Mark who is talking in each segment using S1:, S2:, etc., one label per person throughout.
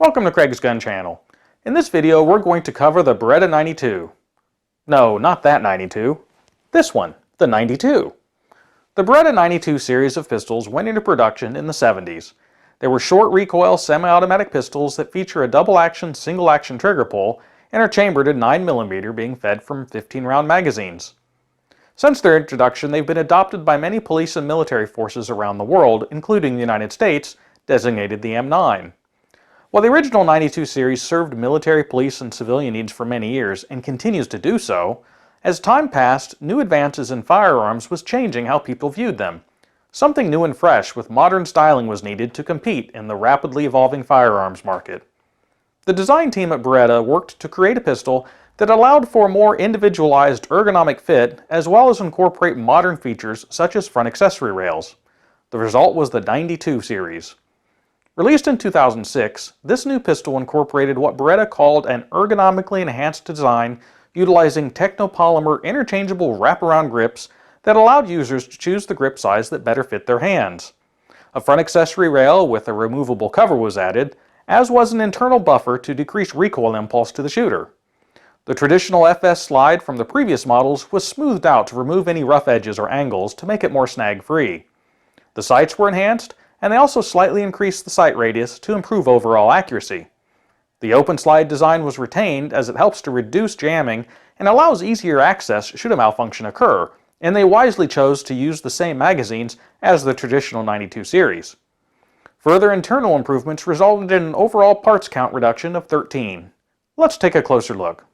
S1: Welcome to Craig's Gun Channel. In this video we're going to cover the Beretta 92. No, not that 92. This one, the 92. The Beretta 92 series of pistols went into production in the 70s. They were short recoil semi-automatic pistols that feature a double-action, single-action trigger pull and are chambered at 9mm being fed from 15-round magazines. Since their introduction, they've been adopted by many police and military forces around the world, including the United States, designated the M9. While the original 92 series served military, police, and civilian needs for many years, and continues to do so, as time passed, new advances in firearms was changing how people viewed them. Something new and fresh with modern styling was needed to compete in the rapidly evolving firearms market. The design team at Beretta worked to create a pistol that allowed for a more individualized ergonomic fit, as well as incorporate modern features such as front accessory rails. The result was the 92 series. Released in 2006, this new pistol incorporated what Beretta called an ergonomically enhanced design utilizing technopolymer interchangeable wraparound grips that allowed users to choose the grip size that better fit their hands. A front accessory rail with a removable cover was added, as was an internal buffer to decrease recoil impulse to the shooter. The traditional FS slide from the previous models was smoothed out to remove any rough edges or angles to make it more snag-free. The sights were enhanced, and they also slightly increased the sight radius to improve overall accuracy. The open slide design was retained as it helps to reduce jamming and allows easier access should a malfunction occur, and they wisely chose to use the same magazines as the traditional 92 series. Further internal improvements resulted in an overall parts count reduction of 13. Let's take a closer look.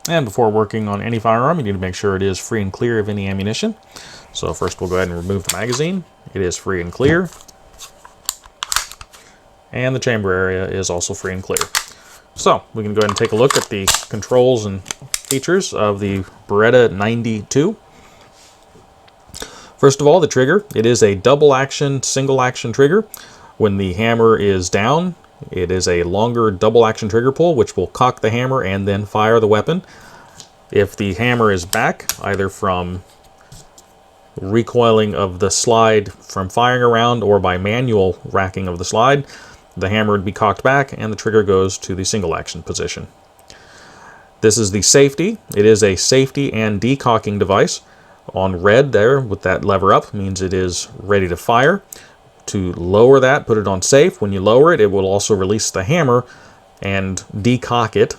S1: And before working on any firearm, you need to make sure it is free and clear of any ammunition. So first we'll go ahead and remove the magazine. It is free and clear. And the chamber area is also free and clear. So we can go ahead and take a look at the controls and features of the Beretta 92. First of all, the trigger. It is a double action, single action trigger. When the hammer is down, it is a longer double action trigger pull, which will cock the hammer and then fire the weapon. If the hammer is back, either from recoiling of the slide from firing around or by manual racking of the slide, the hammer would be cocked back and the trigger goes to the single action position. This is the safety. It is a safety and decocking device. On red there with that lever up means it is ready to fire. To lower that, put it on safe. When you lower it, it will also release the hammer and decock it,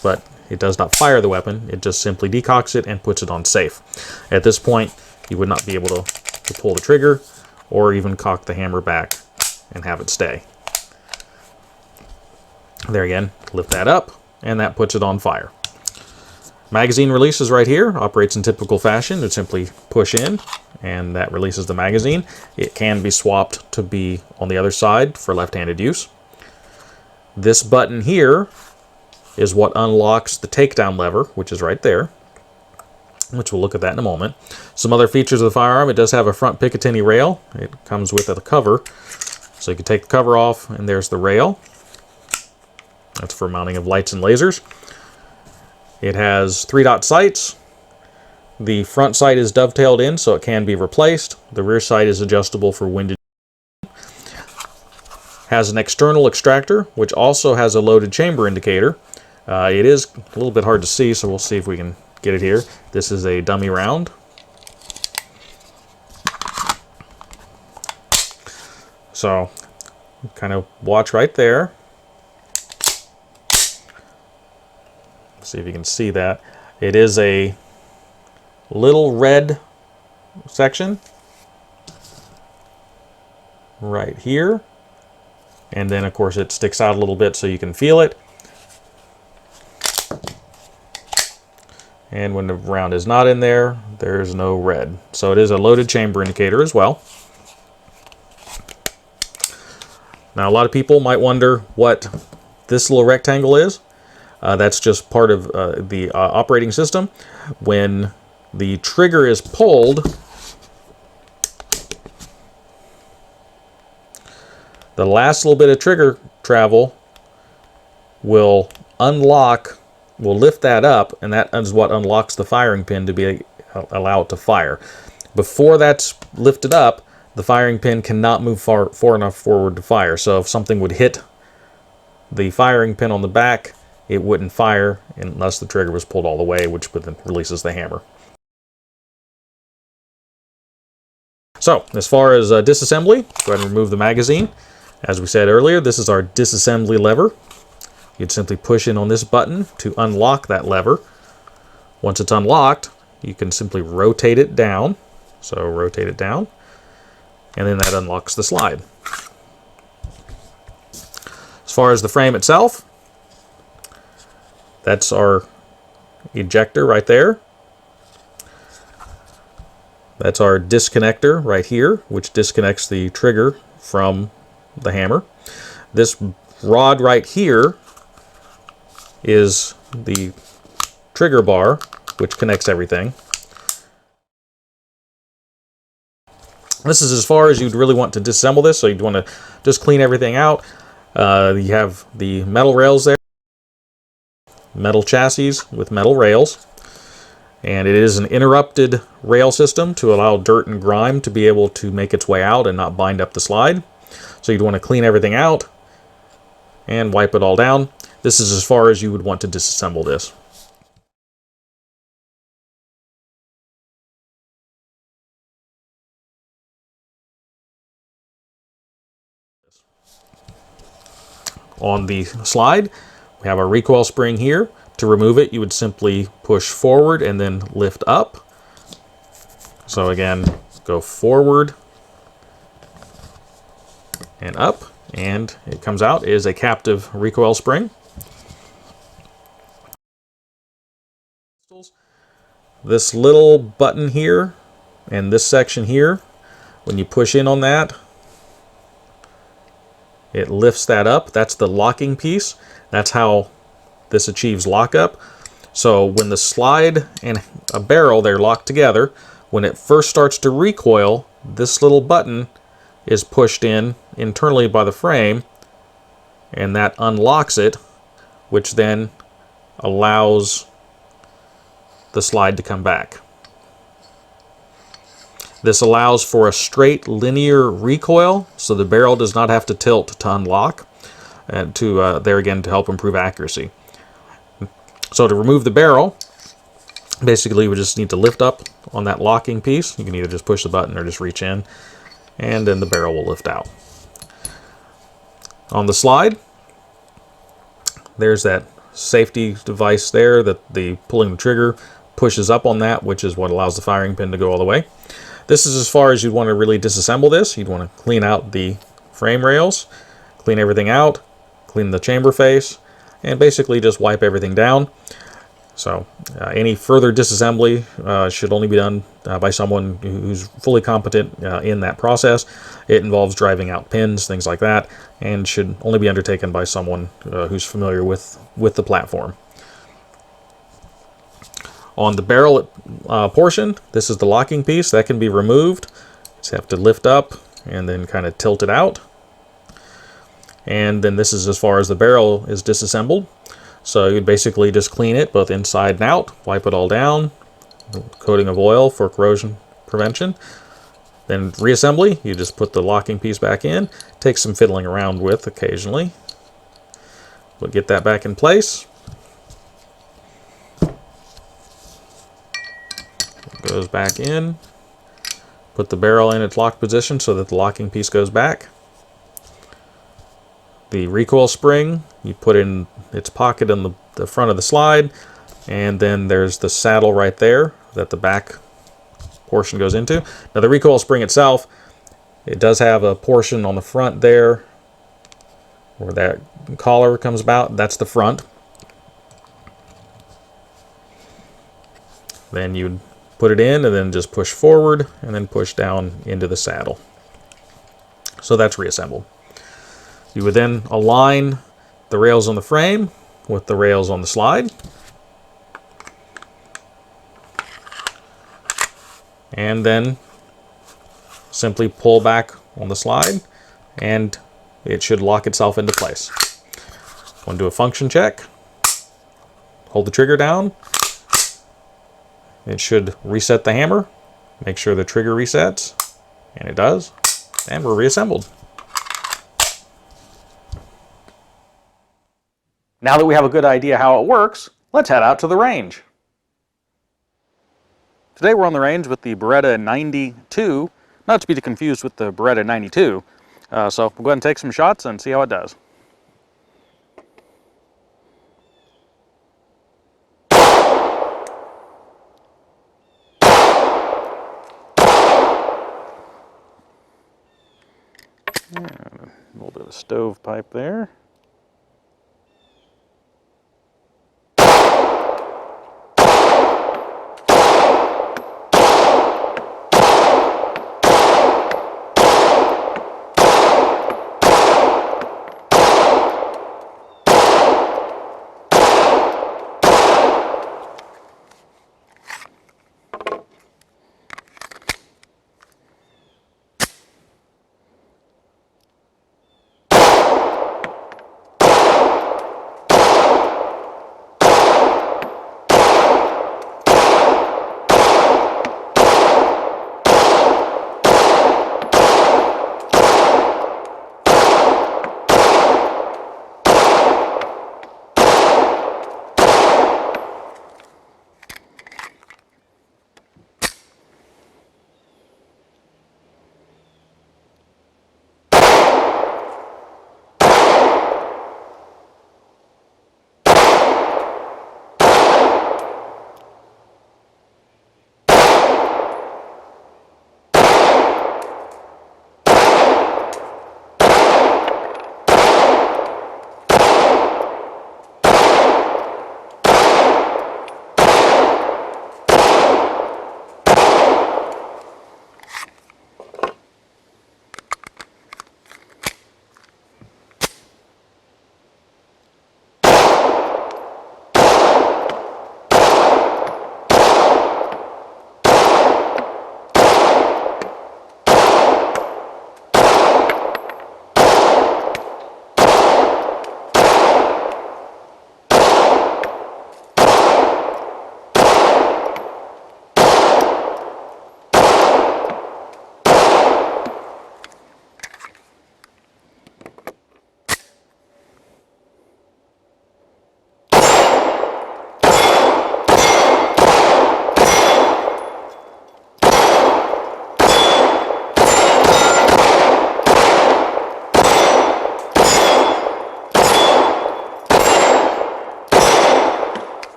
S1: but it does not fire the weapon. It just simply decocks it and puts it on safe. At this point, you would not be able to pull the trigger or even cock the hammer back and have it stay. There again, lift that up, and that puts it on fire. Magazine release is right here. Operates in typical fashion. You simply push in, and that releases the magazine. It can be swapped to be on the other side for left-handed use. This button here is what unlocks the takedown lever, which is right there, which we'll look at that in a moment. Some other features of the firearm: it does have a front Picatinny rail. It comes with a cover, so you can take the cover off, and there's the rail. That's for mounting of lights and lasers. It has 3-dot sights. The front sight is dovetailed in, so it can be replaced. The rear sight is adjustable for wind. Has an external extractor, which also has a loaded chamber indicator. It is a little bit hard to see, so we'll see if we can get it here. This is a dummy round. So, kind of watch right there. See if you can see that. It is a little red section right here, and then of course it sticks out a little bit so you can feel it. And when the round is not in there, there's no red. So it is a loaded chamber indicator as well. Now a lot of people might wonder what this little rectangle is. That's just part of the operating system. When the trigger is pulled, the last little bit of trigger travel will lift that up, and that is what unlocks the firing pin to allow it to fire. Before that's lifted up, the firing pin cannot move far enough forward to fire. So if something would hit the firing pin on the back, it wouldn't fire unless the trigger was pulled all the way, which then releases the hammer. So as far as disassembly, go ahead and remove the magazine. As we said earlier, this is our disassembly lever. You'd simply push in on this button to unlock that lever. Once it's unlocked, you can simply rotate it down. So rotate it down, and then that unlocks the slide. As far as the frame itself, that's our ejector right there. That's our disconnector right here, which disconnects the trigger from the hammer. This rod right here is the trigger bar, which connects everything. This is as far as you'd really want to disassemble this, so you'd want to just clean everything out. You have the metal rails there, metal chassis with metal rails, and it is an interrupted rail system to allow dirt and grime to be able to make its way out and not bind up the slide. So you'd want to clean everything out and wipe it all down. This is as far as you would want to disassemble this. On the slide, we have our recoil spring here. To remove it, you would simply push forward and then lift up. So again, go forward and up, and it comes out is a captive recoil spring. This little button here and this section here, when you push in on that, it lifts that up. That's the locking piece. That's how this achieves lockup. So when the slide and a barrel, they're locked together, when it first starts to recoil, this little button is pushed in internally by the frame, and that unlocks it, which then allows the slide to come back. This allows for a straight linear recoil, so the barrel does not have to tilt to unlock, and there again to help improve accuracy. So to remove the barrel, basically we just need to lift up on that locking piece. You can either just push the button or just reach in, and then the barrel will lift out. On the slide, there's that safety device there that the pulling the trigger pushes up on that, which is what allows the firing pin to go all the way. This is as far as you'd want to really disassemble this. You'd want to clean out the frame rails, clean everything out, clean the chamber face, and basically just wipe everything down. So any further disassembly should only be done by someone who's fully competent in that process. It involves driving out pins, things like that, and should only be undertaken by someone who's familiar with the platform. On the barrel portion, this is the locking piece. That can be removed. Just have to lift up and then kind of tilt it out. And then this is as far as the barrel is disassembled. So you'd basically just clean it both inside and out, wipe it all down, coating of oil for corrosion prevention. Then reassembly, you just put the locking piece back in. Takes some fiddling around with occasionally. We'll get that back in place. Goes back in. Put the barrel in its locked position so that the locking piece goes back. The recoil spring, you put in its pocket in the front of the slide, and then there's the saddle right there that the back portion goes into. Now the recoil spring itself, it does have a portion on the front there where that collar comes about. That's the front. Then you'd put it in and then just push forward and then push down into the saddle. So that's reassembled. You would then align the rails on the frame with the rails on the slide. And then simply pull back on the slide and it should lock itself into place. Want to do a function check. Hold the trigger down. It should reset the hammer. Make sure the trigger resets, and it does. And we're reassembled. Now that we have a good idea how it works, let's head out to the range. Today we're on the range with the Beretta 92, not to be confused with the Beretta 92. So we'll go ahead and take some shots and see how it does. And a little bit of a stovepipe there.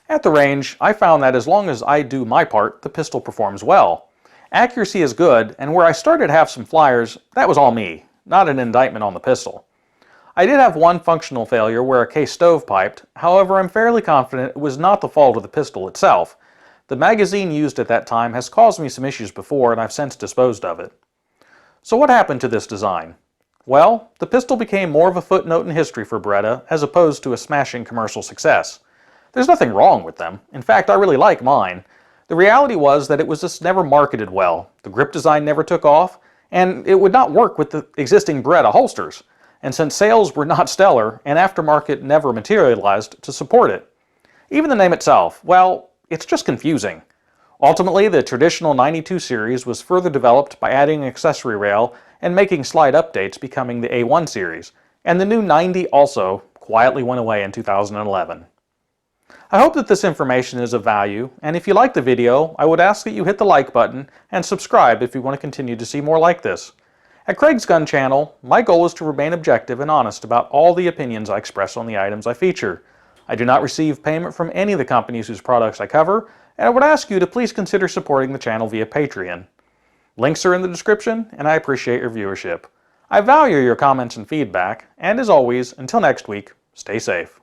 S1: At the range, I found that as long as I do my part, the pistol performs well. Accuracy is good, and where I started to have some flyers, that was all me, not an indictment on the pistol. I did have one functional failure where a case stovepiped, however I'm fairly confident it was not the fault of the pistol itself. The magazine used at that time has caused me some issues before and I've since disposed of it. So what happened to this design? Well, the pistol became more of a footnote in history for Beretta as opposed to a smashing commercial success. There's nothing wrong with them. In fact, I really like mine. The reality was that it was just never marketed well. The grip design never took off, and it would not work with the existing Beretta holsters. And since sales were not stellar, an aftermarket never materialized to support it. Even the name itself, well, it's just confusing. Ultimately, the traditional 92 series was further developed by adding an accessory rail and making slight updates, becoming the A1 series, and the new 90 also quietly went away in 2011. I hope that this information is of value, and if you like the video, I would ask that you hit the like button and subscribe if you want to continue to see more like this. At Craig's Gun Channel, my goal is to remain objective and honest about all the opinions I express on the items I feature. I do not receive payment from any of the companies whose products I cover, and I would ask you to please consider supporting the channel via Patreon. Links are in the description, and I appreciate your viewership. I value your comments and feedback, and as always, until next week, stay safe.